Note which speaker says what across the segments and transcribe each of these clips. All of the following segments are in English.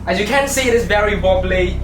Speaker 1: As you can see, it is very wobbly.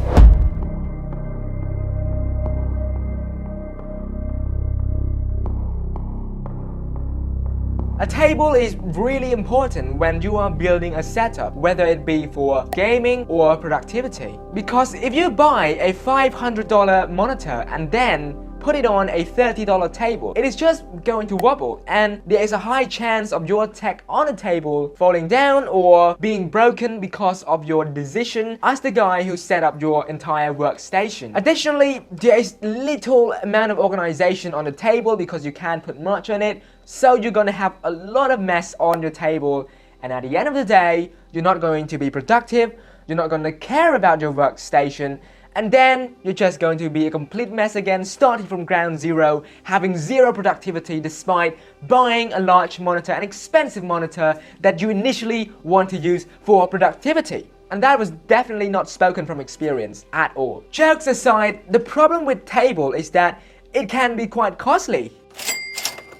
Speaker 1: A table is really important when you are building a setup, whether it be for gaming or productivity. Because if you buy a $500 monitor and then put it on a $30 table, it is just going to wobble, and there is a high chance of your tech on a table falling down or being broken because of your decision as the guy who set up your entire workstation. Additionally, there is little amount of organization on the table because you can't put much on it, so you're gonna have a lot of mess on your table, and at the end of the day, you're not going to be productive, you're not going to care about your workstation, and then you're just going to be a complete mess again, starting from ground zero, having zero productivity despite buying a large monitor, an expensive monitor that you initially want to use for productivity. And that was definitely not spoken from experience at all. Jokes aside, the problem with table is that it can be quite costly.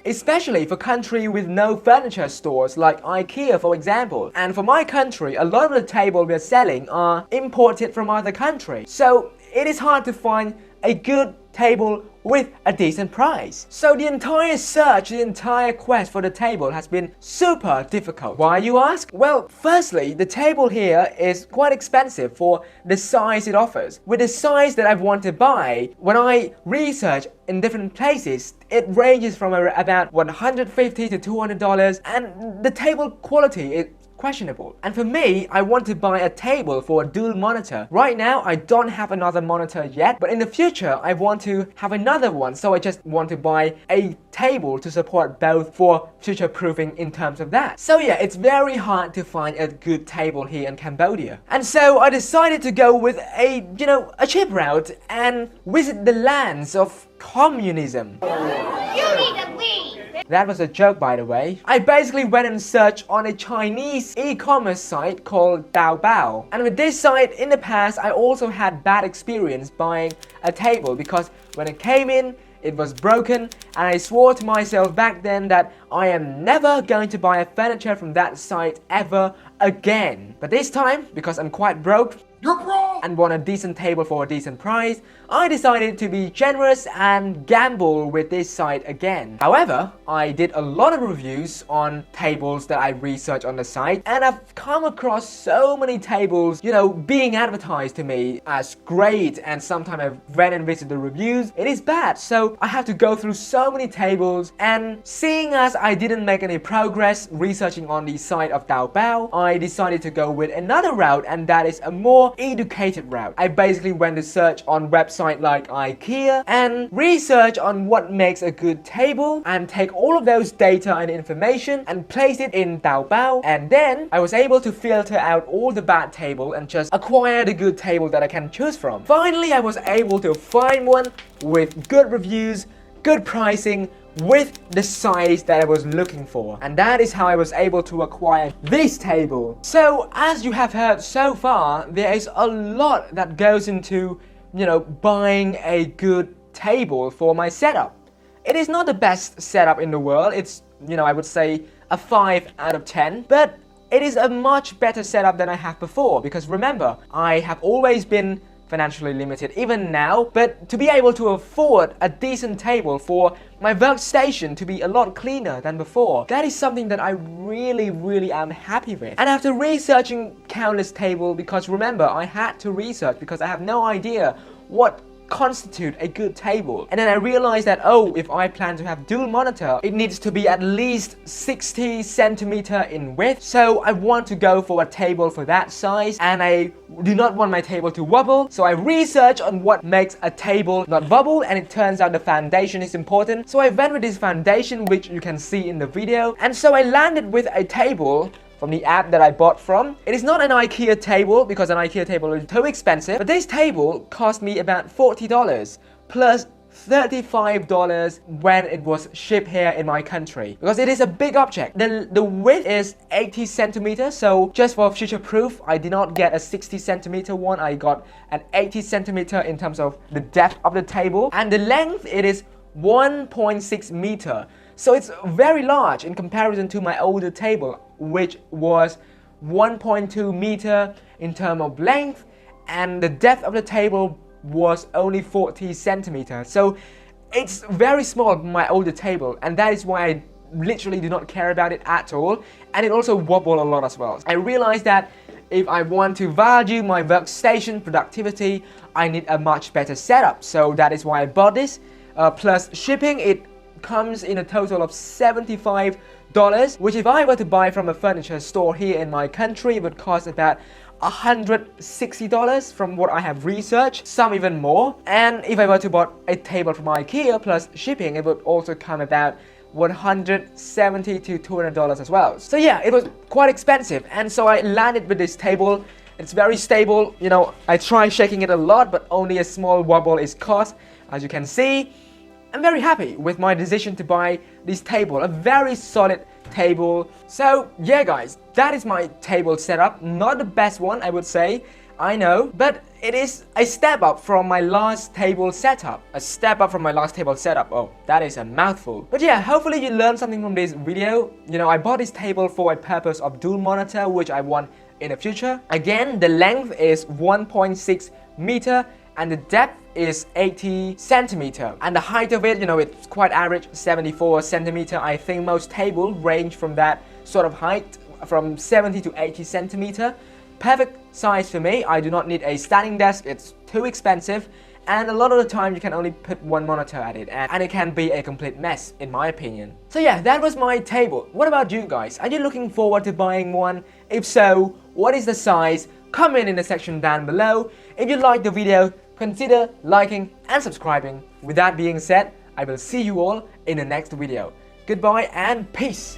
Speaker 1: Especially for country with no furniture stores like IKEA, for example. And for my country, a lot of the tables we're selling are imported from other countries. So it is hard to find a good table with a decent price. So the entire search, the entire quest for the table has been super difficult. Why, you ask? Well, firstly, the table here is quite expensive for the size it offers. With the size that I want to buy, when I research in different places, it ranges from about $150 to $200, and the table quality is questionable. And for me, I want to buy a table for a dual monitor. Right now, I don't have another monitor yet, but in the future, I want to have another one, so I just want to buy a table to support both for future proofing in terms of that. So yeah, it's very hard to find a good table here in Cambodia. And so I decided to go with a cheap route and visit the lands of communism.
Speaker 2: You need a lead!
Speaker 1: That was a joke, by the way. I basically went and searched on a Chinese e-commerce site called Taobao. And with this site, in the past, I also had bad experience buying a table because when it came in, it was broken, and I swore to myself back then that I am never going to buy a furniture from that site ever again. But this time, because I'm quite broke, and want a decent table for a decent price, I decided to be generous and gamble with this site again. However, I did a lot of reviews on tables that I researched on the site, and I've come across so many tables, being advertised to me as great, and sometimes I've read and visited the reviews, it is bad. So I have to go through so many tables, and seeing as I didn't make any progress researching on the site of Taobao, I decided to go with another route, and that is a more educated route. I basically went to search on websites like IKEA and research on what makes a good table, and take all of those data and information and place it in Taobao, and then I was able to filter out all the bad table and just acquire the good table that I can choose from. Finally, I was able to find one with good reviews, good pricing, with the size that I was looking for, and that is how I was able to acquire this table. So as you have heard so far, there is a lot that goes into buying a good table for my setup. It is not the best setup in the world. It's I would say a 5 out of 10, but it is a much better setup than I have before, because remember, I have always been financially limited even now, but to be able to afford a decent table for my workstation to be a lot cleaner than before, that is something that I really am happy with. And after researching countless tables, because remember, I had to research because I have no idea what constitute a good table. And then I realized that, if I plan to have dual monitor, it needs to be at least 60 centimeter in width. So I want to go for a table for that size, and I do not want my table to wobble. So I researched on what makes a table not wobble, and it turns out the foundation is important. So I went with this foundation, which you can see in the video. And so I landed with a table from the app that I bought from. It is not an IKEA table, because an IKEA table is too expensive, but this table cost me about $40 plus $35 when it was shipped here in my country, because it is a big object. The width is 80 centimeters, so just for future proof, I did not get a 60 centimeter one, I got an 80 centimeter in terms of the depth of the table, and the length, it is 1.6 meter. So it's very large in comparison to my older table, which was 1.2 meter in terms of length, and the depth of the table was only 40 centimeters. So it's very small, my older table, and that is why I literally do not care about it at all, and it also wobbled a lot as well. I realized that if I want to value my workstation productivity, I need a much better setup. So that is why I bought this. Plus shipping, it comes in a total of $75, which if I were to buy from a furniture store here in my country, it would cost about $160 from what I have researched, some even more. And if I were to buy a table from IKEA plus shipping, it would also come about $170 to $200 as well. So yeah, it was quite expensive, and so I landed with this table. It's very stable, you know, I try shaking it a lot, but only a small wobble is caused. As you can see, I'm very happy with my decision to buy this table, a very solid table. So yeah guys, that is my table setup. Not the best one, I would say, I know, but it is a step up from my last table setup. A step up from my last table setup. Oh, that is a mouthful. But yeah, hopefully you learned something from this video. You know, I bought this table for a purpose of dual monitor, which I want in the future. Again, the length is 1.6 meter and the depth is 80 centimeter. And the height of it, you know, it's quite average, 74 centimeter. I think most tables range from that sort of height, from 70 to 80 centimeter. Perfect size for me. I do not need a standing desk, it's too expensive, and a lot of the time you can only put one monitor at it, and it can be a complete mess in my opinion. So yeah, that was my table. What about you guys? Are you looking forward to buying one? If so, what is the size? Comment in the section down below. If you liked the video, consider liking and subscribing. With that being said, I will see you all in the next video. Goodbye and peace!